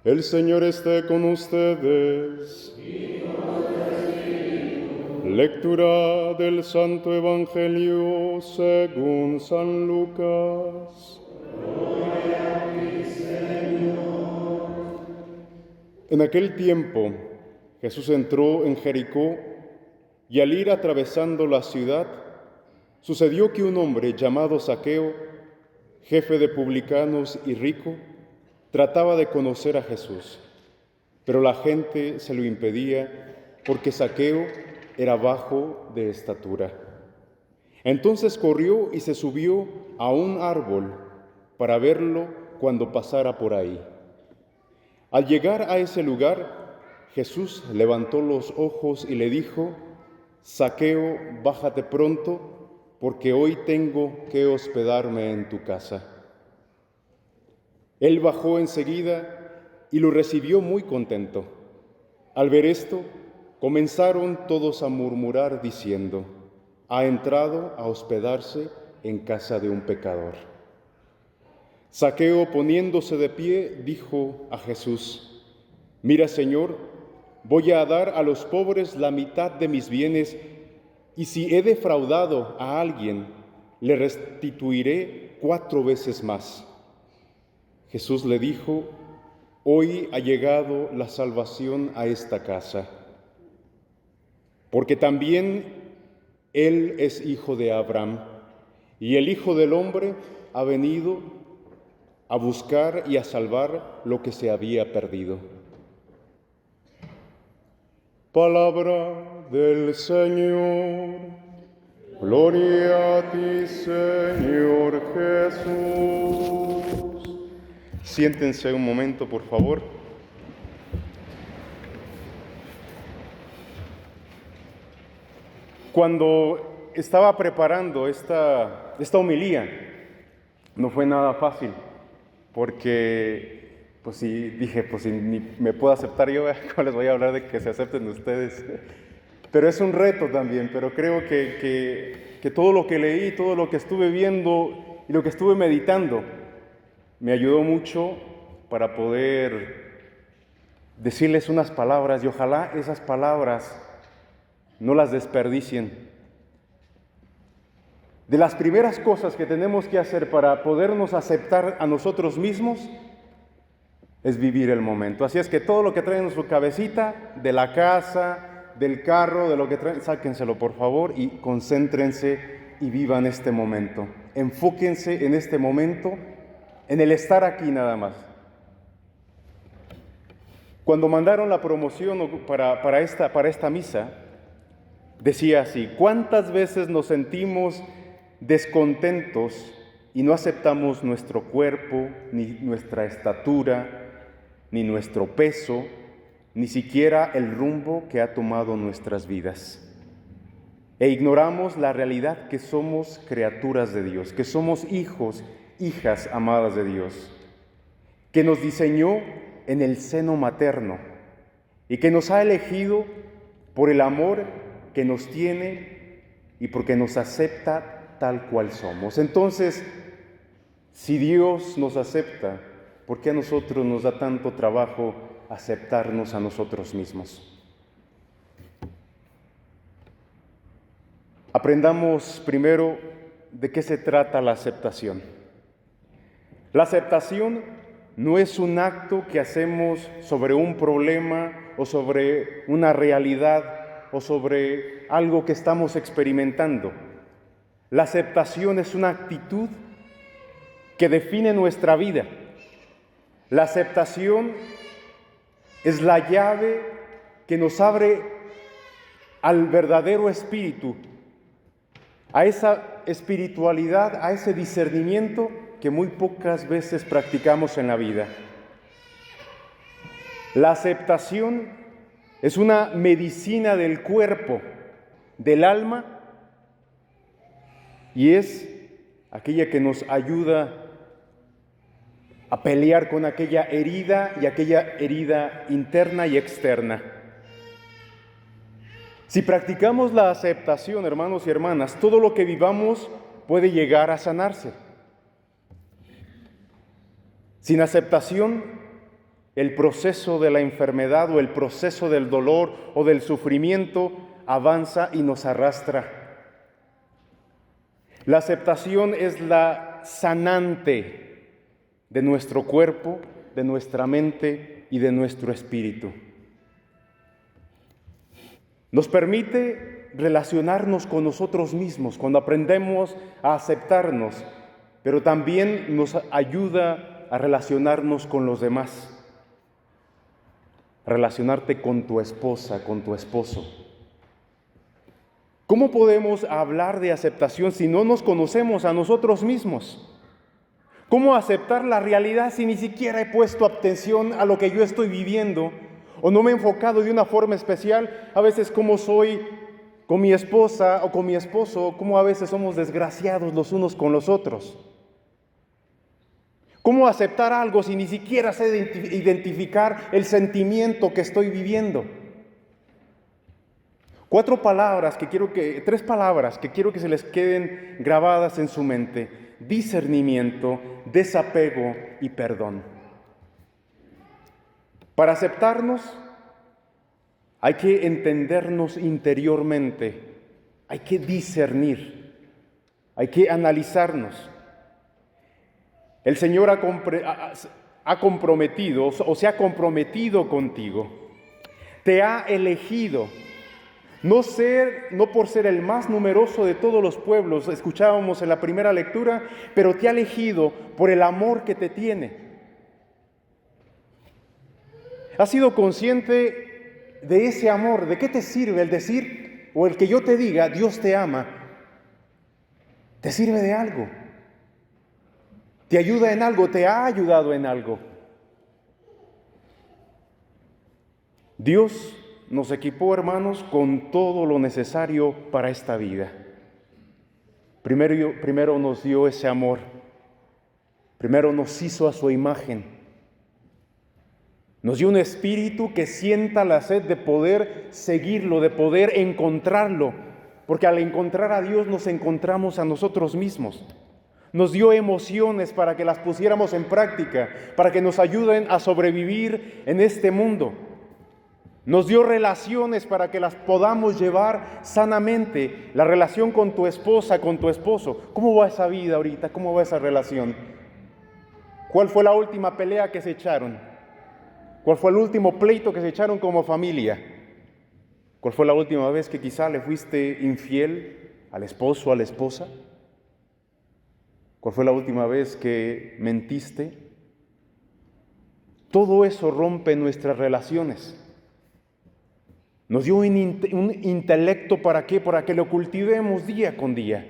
El Señor esté con ustedes. Lectura del Santo Evangelio según San Lucas. En aquel tiempo, Jesús entró en Jericó y al ir atravesando la ciudad, sucedió que un hombre llamado Zaqueo, jefe de publicanos y rico, trataba de conocer a Jesús, pero la gente se lo impedía porque Zaqueo era bajo de estatura. Entonces corrió y se subió a un árbol para verlo cuando pasara por ahí. Al llegar a ese lugar, Jesús levantó los ojos y le dijo: Zaqueo, bájate pronto, porque hoy tengo que hospedarme en tu casa. Él bajó enseguida y lo recibió muy contento. Al ver esto, comenzaron todos a murmurar diciendo: ha entrado a hospedarse en casa de un pecador. Zaqueo, poniéndose de pie, dijo a Jesús: mira, Señor, voy a dar a los pobres la mitad de mis bienes, y si he defraudado a alguien, le restituiré 4 veces más. Jesús le dijo: hoy ha llegado la salvación a esta casa, porque también él es hijo de Abraham, y el Hijo del Hombre ha venido a buscar y a salvar lo que se había perdido. Palabra del Señor. Gloria a ti, Señor Jesús. Siéntense un momento, por favor. Cuando estaba preparando esta homilía, no fue nada fácil, porque pues sí, dije, pues si ni me puedo aceptar yo, ¿cómo les voy a hablar de que se acepten ustedes? Pero es un reto también, pero creo que todo lo que leí, todo lo que estuve viendo y lo que estuve meditando, me ayudó mucho para poder decirles unas palabras, y ojalá esas palabras no las desperdicien. De las primeras cosas que tenemos que hacer para podernos aceptar a nosotros mismos es vivir el momento. Así es que todo lo que traen en su cabecita, de la casa, del carro, de lo que traen, sáquenselo por favor y concéntrense y vivan este momento. Enfóquense en este momento, en el estar aquí nada más. Cuando mandaron la promoción para esta misa, decía así: ¿cuántas veces nos sentimos descontentos y no aceptamos nuestro cuerpo, ni nuestra estatura, ni nuestro peso, ni siquiera el rumbo que ha tomado nuestras vidas? E ignoramos la realidad que somos criaturas de Dios, que somos hijos, hijas amadas de Dios, que nos diseñó en el seno materno y que nos ha elegido por el amor que nos tiene y porque nos acepta tal cual somos. Entonces, si Dios nos acepta, ¿por qué a nosotros nos da tanto trabajo aceptarnos a nosotros mismos? Aprendamos primero de qué se trata la aceptación. La aceptación no es un acto que hacemos sobre un problema o sobre una realidad o sobre algo que estamos experimentando. La aceptación es una actitud que define nuestra vida. La aceptación es la llave que nos abre al verdadero espíritu, a esa espiritualidad, a ese discernimiento que muy pocas veces practicamos en la vida. La aceptación es una medicina del cuerpo, del alma, y es aquella que nos ayuda a pelear con aquella herida interna y externa. Si practicamos la aceptación, hermanos y hermanas, todo lo que vivamos puede llegar a sanarse. Sin aceptación, el proceso de la enfermedad o el proceso del dolor o del sufrimiento avanza y nos arrastra. La aceptación es la sanante de nuestro cuerpo, de nuestra mente y de nuestro espíritu. Nos permite relacionarnos con nosotros mismos cuando aprendemos a aceptarnos, pero también nos ayuda a relacionarnos con los demás. Relacionarte con tu esposa, con tu esposo. ¿Cómo podemos hablar de aceptación si no nos conocemos a nosotros mismos? ¿Cómo aceptar la realidad si ni siquiera he puesto atención a lo que yo estoy viviendo? ¿O no me he enfocado de una forma especial? A veces cómo soy con mi esposa o con mi esposo, cómo a veces somos desgraciados los unos con los otros. ¿Cómo aceptar algo si ni siquiera sé identificar el sentimiento que estoy viviendo? Tres palabras que quiero que se les queden grabadas en su mente: discernimiento, desapego y perdón. Para aceptarnos hay que entendernos interiormente, hay que discernir, hay que analizarnos. El Señor ha comprometido o se ha comprometido contigo, te ha elegido. No por ser el más numeroso de todos los pueblos, escuchábamos en la primera lectura, pero te ha elegido por el amor que te tiene. ¿Has sido consciente de ese amor? ¿De qué te sirve el decir o el que yo te diga Dios te ama? ¿Te sirve de algo? ¿Te ayuda en algo? ¿Te ha ayudado en algo? Dios nos equipó, hermanos, con todo lo necesario para esta vida. Primero nos dio ese amor. Primero nos hizo a su imagen. Nos dio un espíritu que sienta la sed de poder seguirlo, de poder encontrarlo. Porque al encontrar a Dios nos encontramos a nosotros mismos. Nos dio emociones para que las pusiéramos en práctica, para que nos ayuden a sobrevivir en este mundo. Nos dio relaciones para que las podamos llevar sanamente. La relación con tu esposa, con tu esposo. ¿Cómo va esa vida ahorita? ¿Cómo va esa relación? ¿Cuál fue la última pelea que se echaron? ¿Cuál fue el último pleito que se echaron como familia? ¿Cuál fue la última vez que quizá le fuiste infiel al esposo o a la esposa? ¿Cuál fue la última vez que mentiste? Todo eso rompe nuestras relaciones. Nos dio un intelecto, ¿para qué? Para que lo cultivemos día con día,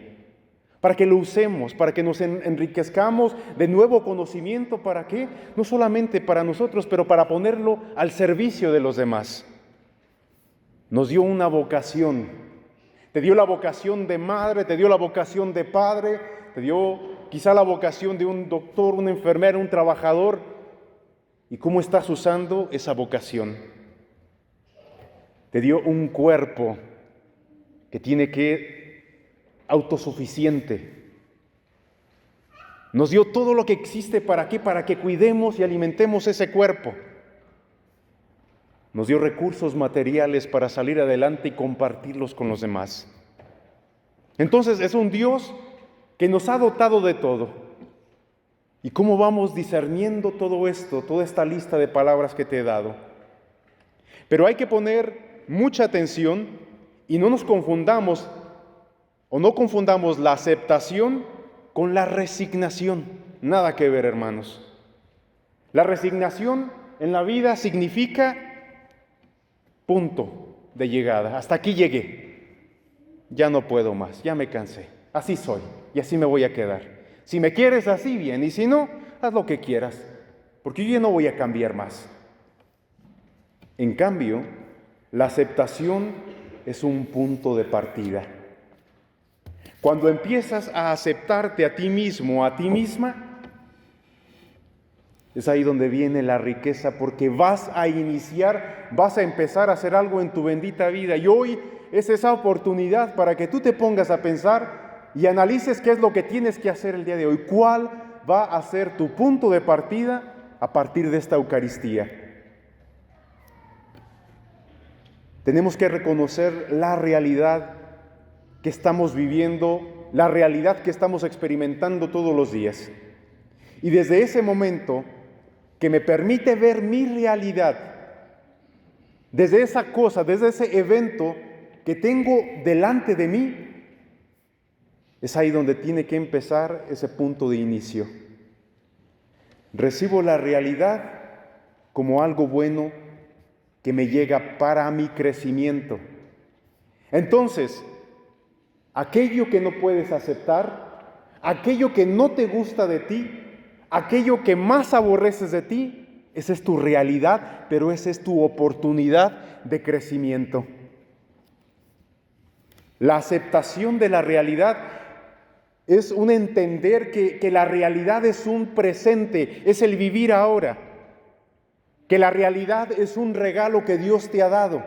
para que lo usemos, para que nos enriquezcamos de nuevo conocimiento, ¿para qué? No solamente para nosotros, pero para ponerlo al servicio de los demás. Nos dio una vocación. Te dio la vocación de madre, te dio la vocación de padre, te dio quizá la vocación de un doctor, un enfermero, un trabajador. ¿Y cómo estás usando esa vocación? Te dio un cuerpo que tiene que autosuficiente. Nos dio todo lo que existe, ¿para qué? Para que cuidemos y alimentemos ese cuerpo. Nos dio recursos materiales para salir adelante y compartirlos con los demás. Entonces es un Dios que nos ha dotado de todo. ¿Y cómo vamos discerniendo todo esto, toda esta lista de palabras que te he dado? Pero hay que poner mucha atención y no nos confundamos o no confundamos la aceptación con la resignación. Nada que ver, hermanos. La resignación en la vida significa punto de llegada. Hasta aquí llegué. Ya no puedo más, ya me cansé. Así soy y así me voy a quedar. Si me quieres así, bien, y si no, haz lo que quieras, porque yo ya no voy a cambiar más. En cambio, la aceptación es un punto de partida. Cuando empiezas a aceptarte a ti mismo, a ti misma, es ahí donde viene la riqueza, porque vas a empezar a hacer algo en tu bendita vida. Y hoy es esa oportunidad para que tú te pongas a pensar y analices qué es lo que tienes que hacer el día de hoy. ¿Cuál va a ser tu punto de partida a partir de esta Eucaristía. Tenemos que reconocer la realidad que estamos viviendo, la realidad que estamos experimentando todos los días. Y desde ese momento que me permite ver mi realidad, desde esa cosa, desde ese evento que tengo delante de mí, es ahí donde tiene que empezar ese punto de inicio. Recibo la realidad como algo bueno que me llega para mi crecimiento. Entonces, aquello que no puedes aceptar, aquello que no te gusta de ti, aquello que más aborreces de ti, esa es tu realidad, pero esa es tu oportunidad de crecimiento. La aceptación de la realidad es un entender que la realidad es un presente, es el vivir ahora, que la realidad es un regalo que Dios te ha dado.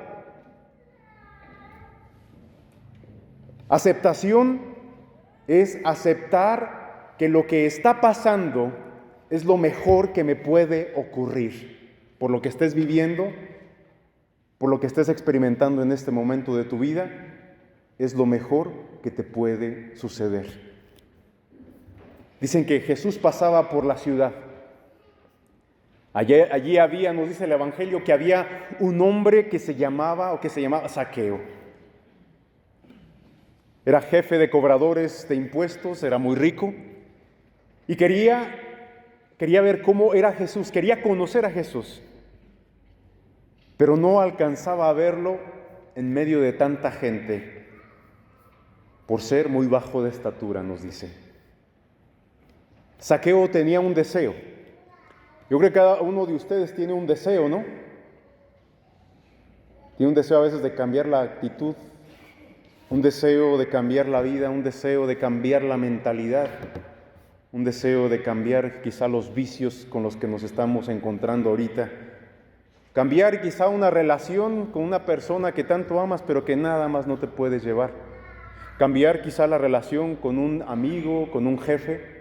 Aceptación es aceptar que lo que está pasando es lo mejor que me puede ocurrir, por lo que estés viviendo, por lo que estés experimentando en este momento de tu vida, es lo mejor que te puede suceder. Dicen que Jesús pasaba por la ciudad. Allí había, nos dice el Evangelio, que había un hombre que se llamaba Zaqueo. Era jefe de cobradores de impuestos, era muy rico y quería ver cómo era Jesús, quería conocer a Jesús, pero no alcanzaba a verlo en medio de tanta gente, por ser muy bajo de estatura, nos dice. Zaqueo tenía un deseo. Yo creo que cada uno de ustedes tiene un deseo, ¿no? Tiene un deseo a veces de cambiar la actitud, un deseo de cambiar la vida, un deseo de cambiar la mentalidad, un deseo de cambiar quizá los vicios con los que nos estamos encontrando ahorita. Cambiar quizá una relación con una persona que tanto amas, pero que nada más no te puedes llevar. Cambiar quizá la relación con un amigo, con un jefe.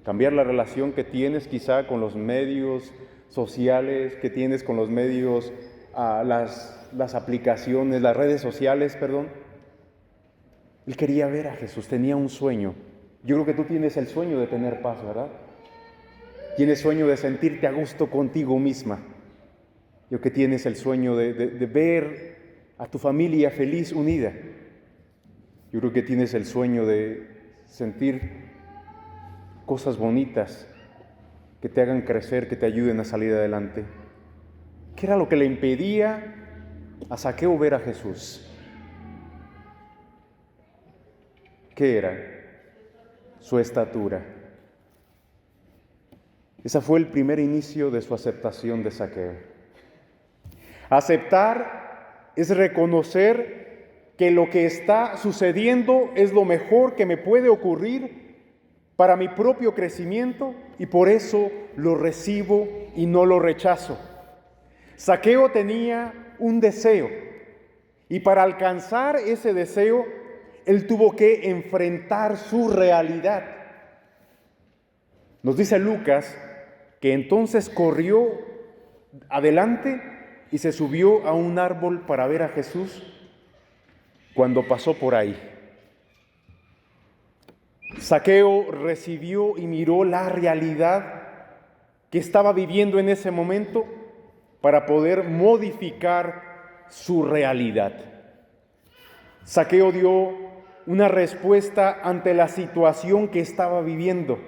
Cambiar la relación que tienes quizá con los medios sociales, que tienes con los medios, las aplicaciones, las redes sociales, perdón. Él quería ver a Jesús, tenía un sueño. Yo creo que tú tienes el sueño de tener paz, ¿verdad? Tienes sueño de sentirte a gusto contigo misma. Yo creo que tienes el sueño de ver a tu familia feliz, unida. Yo creo que tienes el sueño de sentir cosas bonitas que te hagan crecer, que te ayuden a salir adelante. ¿Qué era lo que le impedía a Zaqueo ver a Jesús? ¿Qué era? Su estatura. Ese fue el primer inicio de su aceptación de Zaqueo. Aceptar es reconocer que lo que está sucediendo es lo mejor que me puede ocurrir para mi propio crecimiento y por eso lo recibo y no lo rechazo. Zaqueo tenía un deseo y para alcanzar ese deseo, él tuvo que enfrentar su realidad. Nos dice Lucas que entonces corrió adelante y se subió a un árbol para ver a Jesús cuando pasó por ahí. Zaqueo recibió y miró la realidad que estaba viviendo en ese momento para poder modificar su realidad. Zaqueo dio una respuesta ante la situación que estaba viviendo.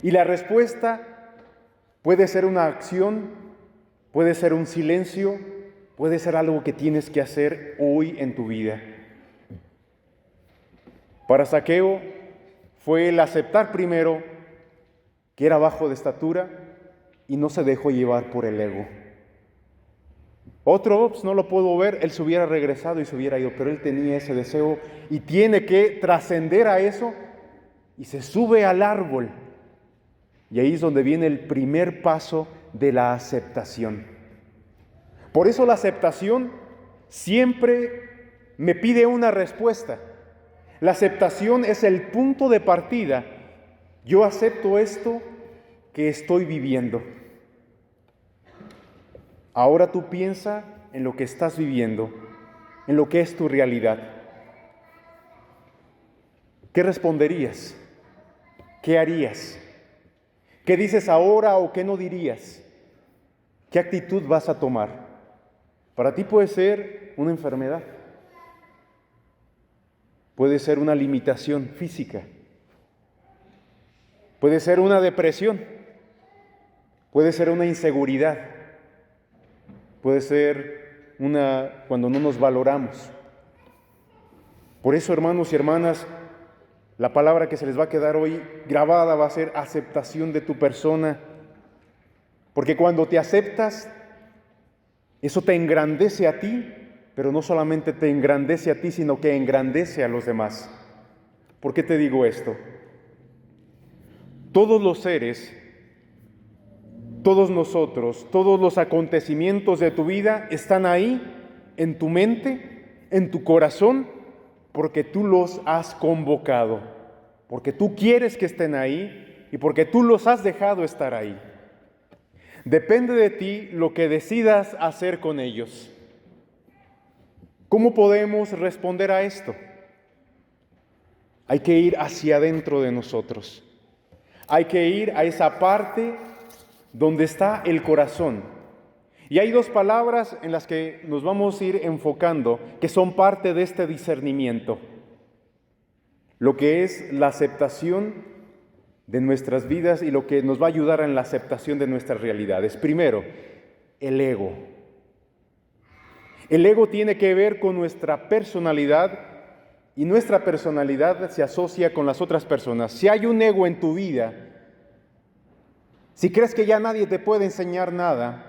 Y la respuesta puede ser una acción, puede ser un silencio, puede ser algo que tienes que hacer hoy en tu vida. Para Zaqueo fue el aceptar primero que era bajo de estatura y no se dejó llevar por el ego. Otro, no lo puedo ver, él se hubiera regresado y se hubiera ido, pero él tenía ese deseo y tiene que trascender a eso y se sube al árbol. Y ahí es donde viene el primer paso de la aceptación. Por eso la aceptación siempre me pide una respuesta. La aceptación es el punto de partida. Yo acepto esto que estoy viviendo. Ahora tú piensa en lo que estás viviendo, en lo que es tu realidad. ¿Qué responderías? ¿Qué harías? ¿Qué dices ahora o qué no dirías? ¿Qué actitud vas a tomar? Para ti puede ser una enfermedad, puede ser una limitación física, puede ser una depresión, puede ser una inseguridad, puede ser cuando no nos valoramos. Por eso, hermanos y hermanas, la palabra que se les va a quedar hoy grabada va a ser aceptación de tu persona, porque cuando te aceptas, eso te engrandece a ti, pero no solamente te engrandece a ti, sino que engrandece a los demás. ¿Por qué te digo esto? Todos los seres, todos nosotros, todos los acontecimientos de tu vida están ahí, en tu mente, en tu corazón, porque tú los has convocado, porque tú quieres que estén ahí y porque tú los has dejado estar ahí. Depende de ti lo que decidas hacer con ellos. ¿Cómo podemos responder a esto? Hay que ir hacia adentro de nosotros. Hay que ir a esa parte donde está el corazón. Y hay dos palabras en las que nos vamos a ir enfocando, que son parte de este discernimiento. Lo que es la aceptación de nuestras vidas y lo que nos va a ayudar en la aceptación de nuestras realidades. Primero, el ego. El ego tiene que ver con nuestra personalidad y nuestra personalidad se asocia con las otras personas. Si hay un ego en tu vida, si crees que ya nadie te puede enseñar nada,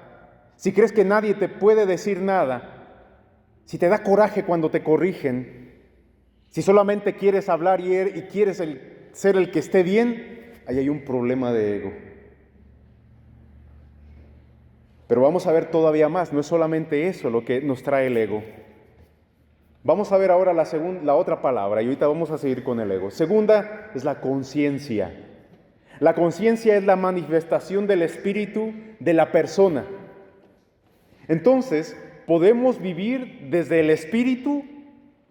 si crees que nadie te puede decir nada, si te da coraje cuando te corrigen, si solamente quieres hablar y quieres ser el que esté bien, ahí hay un problema de ego. Pero vamos a ver todavía más, no es solamente eso lo que nos trae el ego. Vamos a ver ahora la otra palabra y ahorita vamos a seguir con el ego. Segunda es la conciencia. La conciencia es la manifestación del espíritu de la persona. Entonces, podemos vivir desde el espíritu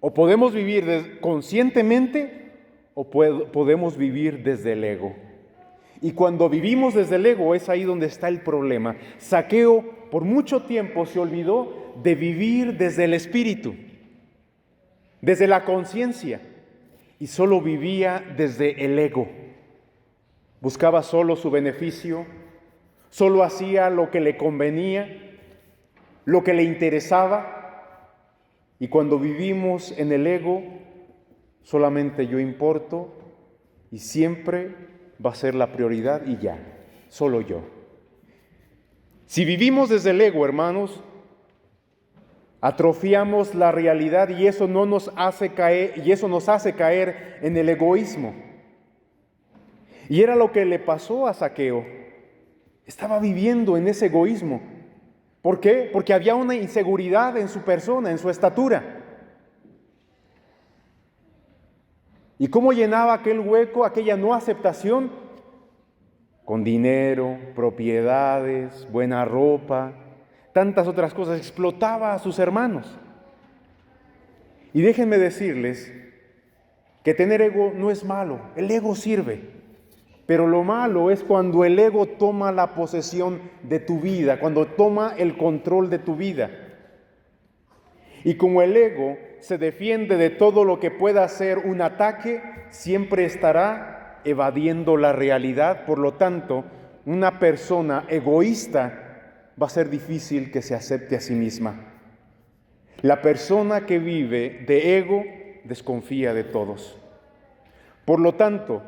o podemos vivir conscientemente o podemos vivir desde el ego. Y cuando vivimos desde el ego es ahí donde está el problema. Zaqueo por mucho tiempo se olvidó de vivir desde el espíritu, desde la conciencia, y solo vivía desde el ego. Buscaba solo su beneficio, solo hacía lo que le convenía, lo que le interesaba, y cuando vivimos en el ego, solamente yo importo y siempre va a ser la prioridad y ya, solo yo. Si vivimos desde el ego, hermanos, atrofiamos la realidad y eso nos hace caer en el egoísmo. Y era lo que le pasó a Zaqueo. Estaba viviendo en ese egoísmo. ¿Por qué? Porque había una inseguridad en su persona, en su estatura. ¿Y cómo llenaba aquel hueco, aquella no aceptación? Con dinero, propiedades, buena ropa, tantas otras cosas. Explotaba a sus hermanos. Y déjenme decirles que tener ego no es malo, el ego sirve. Pero lo malo es cuando el ego toma la posesión de tu vida, cuando toma el control de tu vida. Y como el ego se defiende de todo lo que pueda ser un ataque, siempre estará evadiendo la realidad. Por lo tanto, una persona egoísta va a ser difícil que se acepte a sí misma. La persona que vive de ego desconfía de todos. Por lo tanto,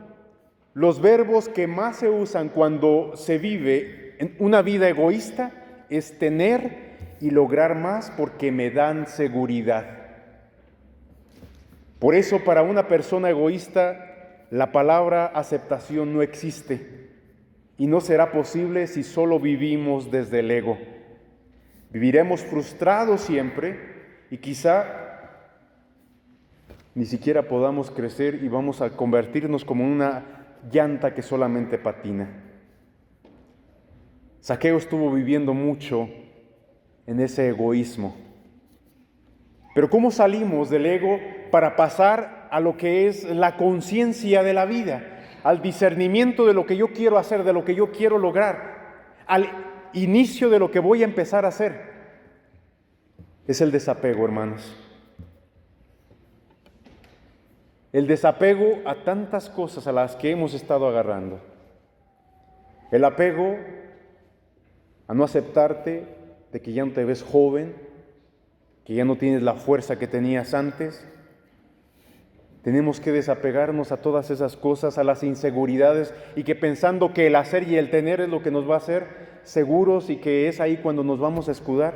los verbos que más se usan cuando se vive en una vida egoísta es tener y lograr más porque me dan seguridad. Por eso para una persona egoísta la palabra aceptación no existe y no será posible si solo vivimos desde el ego. Viviremos frustrados siempre y quizá ni siquiera podamos crecer y vamos a convertirnos como una llanta que solamente patina. Zaqueo estuvo viviendo mucho en ese egoísmo. Pero ¿cómo salimos del ego para pasar a lo que es la conciencia de la vida, al discernimiento de lo que yo quiero hacer, de lo que yo quiero lograr, al inicio de lo que voy a empezar a hacer? Es el desapego, hermanos. El desapego a tantas cosas a las que hemos estado agarrando. El apego a no aceptarte de que ya no te ves joven, que ya no tienes la fuerza que tenías antes. Tenemos que desapegarnos a todas esas cosas, a las inseguridades, y que pensando que el hacer y el tener es lo que nos va a hacer seguros y que es ahí cuando nos vamos a escudar,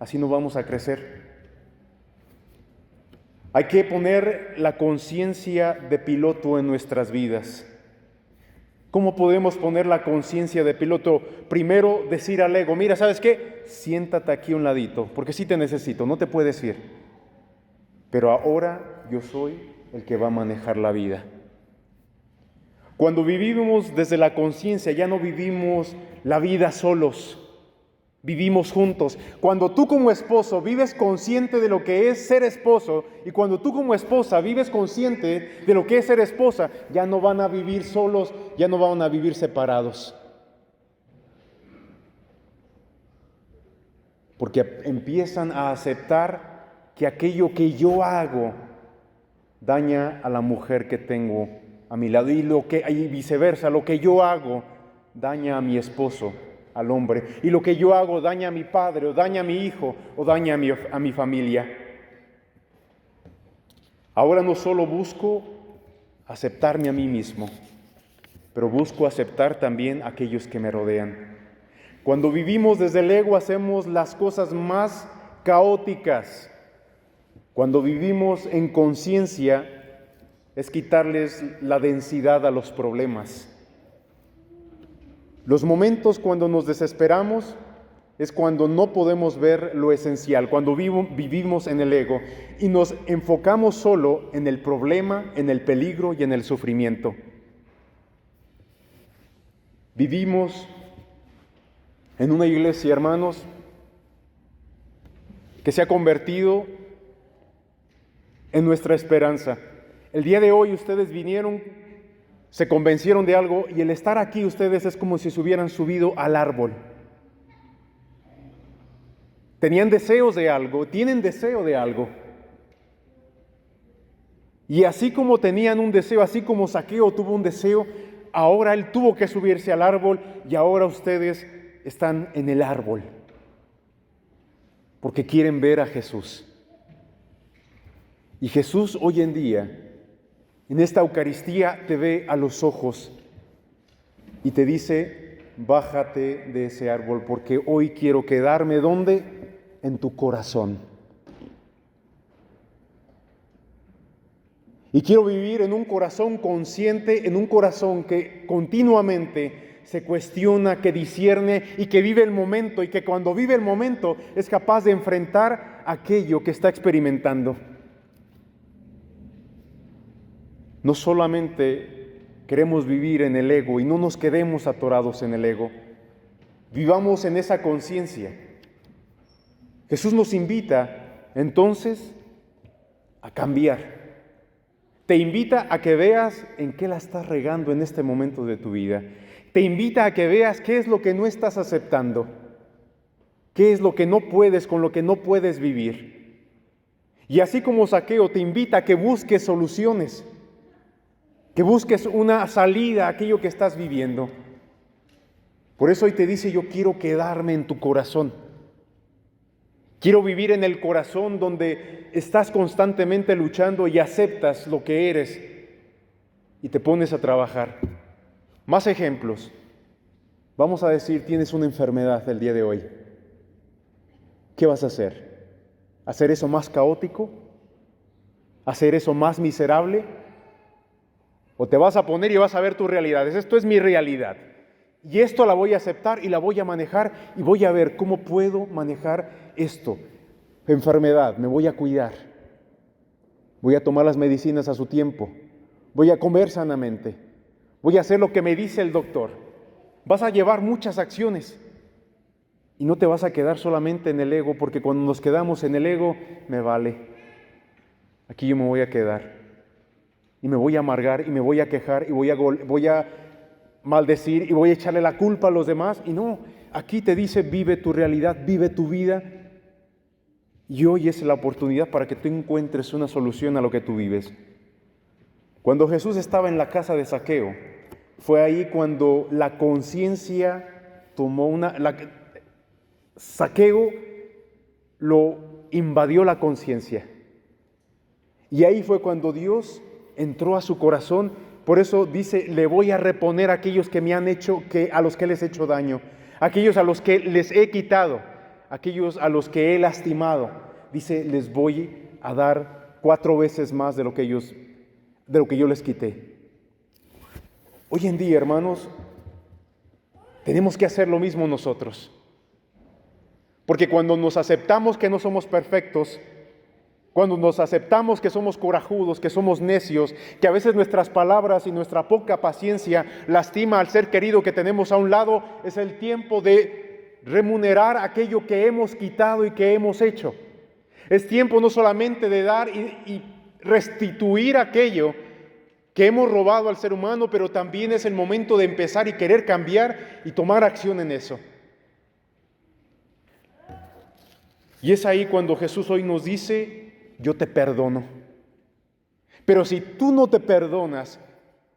así no vamos a crecer. Hay que poner la conciencia de piloto en nuestras vidas. ¿Cómo podemos poner la conciencia de piloto? Primero decir al ego, mira, ¿sabes qué? Siéntate aquí a un ladito, porque sí te necesito, no te puedes ir. Pero ahora yo soy el que va a manejar la vida. Cuando vivimos desde la conciencia, ya no vivimos la vida solos. Vivimos juntos. Cuando tú como esposo vives consciente de lo que es ser esposo, y cuando tú como esposa vives consciente de lo que es ser esposa, ya no van a vivir solos, ya no van a vivir separados. Porque empiezan a aceptar que aquello que yo hago daña a la mujer que tengo a mi lado, y viceversa, lo que yo hago daña a mi esposo, al hombre, y lo que yo hago daña a mi padre, o daña a mi hijo, o daña a mi familia. Ahora no solo busco aceptarme a mí mismo, pero busco aceptar también a aquellos que me rodean. Cuando vivimos desde el ego hacemos las cosas más caóticas. Cuando vivimos en conciencia es quitarles la densidad a los problemas. Los momentos cuando nos desesperamos es cuando no podemos ver lo esencial, cuando vivimos en el ego y nos enfocamos solo en el problema, en el peligro y en el sufrimiento. Vivimos en una iglesia, hermanos, que se ha convertido en nuestra esperanza. El día de hoy ustedes vinieron, se convencieron de algo, y el estar aquí ustedes es como si se hubieran subido al árbol. Tenían deseos de algo, tienen deseo de algo. Y así como tenían un deseo, así como Zaqueo tuvo un deseo, ahora él tuvo que subirse al árbol, y ahora ustedes están en el árbol porque quieren ver a Jesús. Y Jesús hoy en día, en esta Eucaristía, te ve a los ojos y te dice, bájate de ese árbol porque hoy quiero quedarme, ¿dónde? En tu corazón. Y quiero vivir en un corazón consciente, en un corazón que continuamente se cuestiona, que discierne y que vive el momento, y que cuando vive el momento es capaz de enfrentar aquello que está experimentando. No solamente queremos vivir en el ego y no nos quedemos atorados en el ego. Vivamos en esa conciencia. Jesús nos invita entonces a cambiar. Te invita a que veas en qué la estás regando en este momento de tu vida. Te invita a que veas qué es lo que no estás aceptando, qué es lo que no puedes, con lo que no puedes vivir. Y así como Zaqueo te invita a que busques soluciones, que busques una salida a aquello que estás viviendo. Por eso hoy te dice, yo quiero quedarme en tu corazón. Quiero vivir en el corazón donde estás constantemente luchando y aceptas lo que eres y te pones a trabajar. Más ejemplos. Vamos a decir, tienes una enfermedad el día de hoy. ¿Qué vas a hacer? ¿Hacer eso más caótico? ¿Hacer eso más miserable? ¿O te vas a poner y vas a ver tus realidades? Esto es mi realidad. Y esto la voy a aceptar y la voy a manejar y voy a ver cómo puedo manejar esto. Enfermedad, me voy a cuidar. Voy a tomar las medicinas a su tiempo. Voy a comer sanamente. Voy a hacer lo que me dice el doctor. Vas a llevar muchas acciones. Y no te vas a quedar solamente en el ego, porque cuando nos quedamos en el ego, me vale. Aquí yo me voy a quedar. Y me voy a amargar, y me voy a quejar, y voy a maldecir, y voy a echarle la culpa a los demás. Y no, aquí te dice, vive tu realidad, vive tu vida. Y hoy es la oportunidad para que tú encuentres una solución a lo que tú vives. Cuando Jesús estaba en la casa de Zaqueo, fue ahí cuando la conciencia tomó Zaqueo lo invadió la conciencia. Y ahí fue cuando Dios entró a su corazón. Por eso dice, le voy a reponer a aquellos que me han hecho, a los que les he hecho daño, aquellos a los que les he quitado, aquellos a los que he lastimado. Dice, les voy a dar 4 veces más de lo que yo les quité. Hoy en día, hermanos, tenemos que hacer lo mismo nosotros. Porque cuando nos aceptamos que no somos perfectos, cuando nos aceptamos que somos corajudos, que somos necios, que a veces nuestras palabras y nuestra poca paciencia lastima al ser querido que tenemos a un lado, es el tiempo de remunerar aquello que hemos quitado y que hemos hecho. Es tiempo no solamente de dar y restituir aquello que hemos robado al ser humano, pero también es el momento de empezar y querer cambiar y tomar acción en eso. Y es ahí cuando Jesús hoy nos dice, yo te perdono. Pero si tú no te perdonas,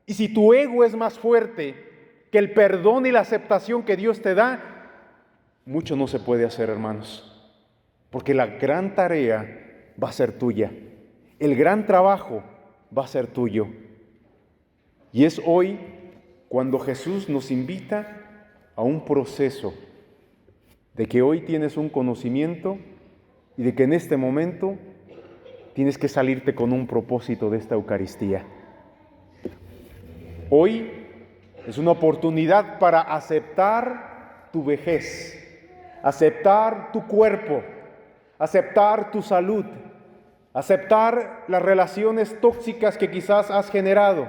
y si tu ego es más fuerte que el perdón y la aceptación que Dios te da, mucho no se puede hacer, hermanos. Porque la gran tarea va a ser tuya. El gran trabajo va a ser tuyo. Y es hoy cuando Jesús nos invita a un proceso de que hoy tienes un conocimiento y de que en este momento tienes que salirte con un propósito de esta Eucaristía. Hoy es una oportunidad para aceptar tu vejez, aceptar tu cuerpo, aceptar tu salud, aceptar las relaciones tóxicas que quizás has generado,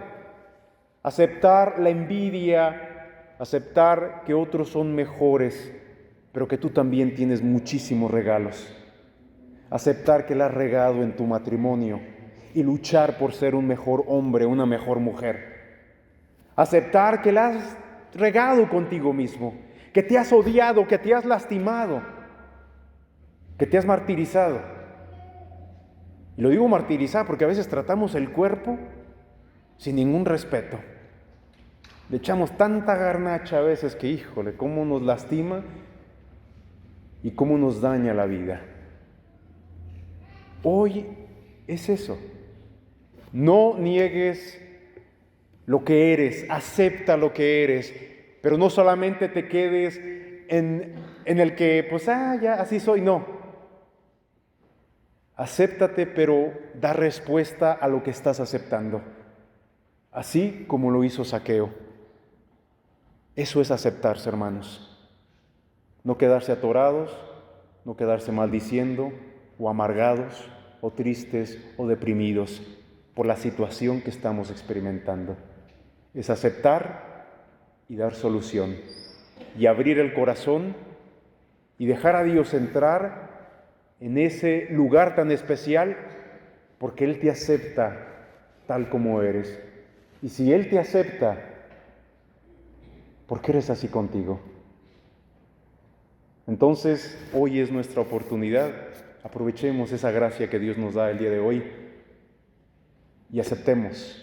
aceptar la envidia, aceptar que otros son mejores, pero que tú también tienes muchísimos regalos. Aceptar que la has regado en tu matrimonio y luchar por ser un mejor hombre, una mejor mujer. Aceptar que la has regado contigo mismo, que te has odiado, que te has lastimado, que te has martirizado. Y lo digo martirizar porque a veces tratamos el cuerpo sin ningún respeto. Le echamos tanta garnacha a veces que, híjole, cómo nos lastima y cómo nos daña la vida. Hoy es eso. No niegues lo que eres, acepta lo que eres, pero no solamente te quedes en el que, pues, ya, así soy, no. Acéptate, pero da respuesta a lo que estás aceptando, así como lo hizo Zaqueo. Eso es aceptarse, hermanos. No quedarse atorados, no quedarse maldiciendo, o amargados, o tristes, o deprimidos por la situación que estamos experimentando. Es aceptar y dar solución, y abrir el corazón y dejar a Dios entrar en ese lugar tan especial, porque Él te acepta tal como eres. Y si Él te acepta, ¿por qué eres así contigo? Entonces, hoy es nuestra oportunidad. Aprovechemos esa gracia que Dios nos da el día de hoy y aceptemos,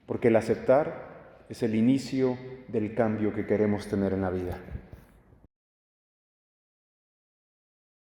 porque el aceptar es el inicio del cambio que queremos tener en la vida.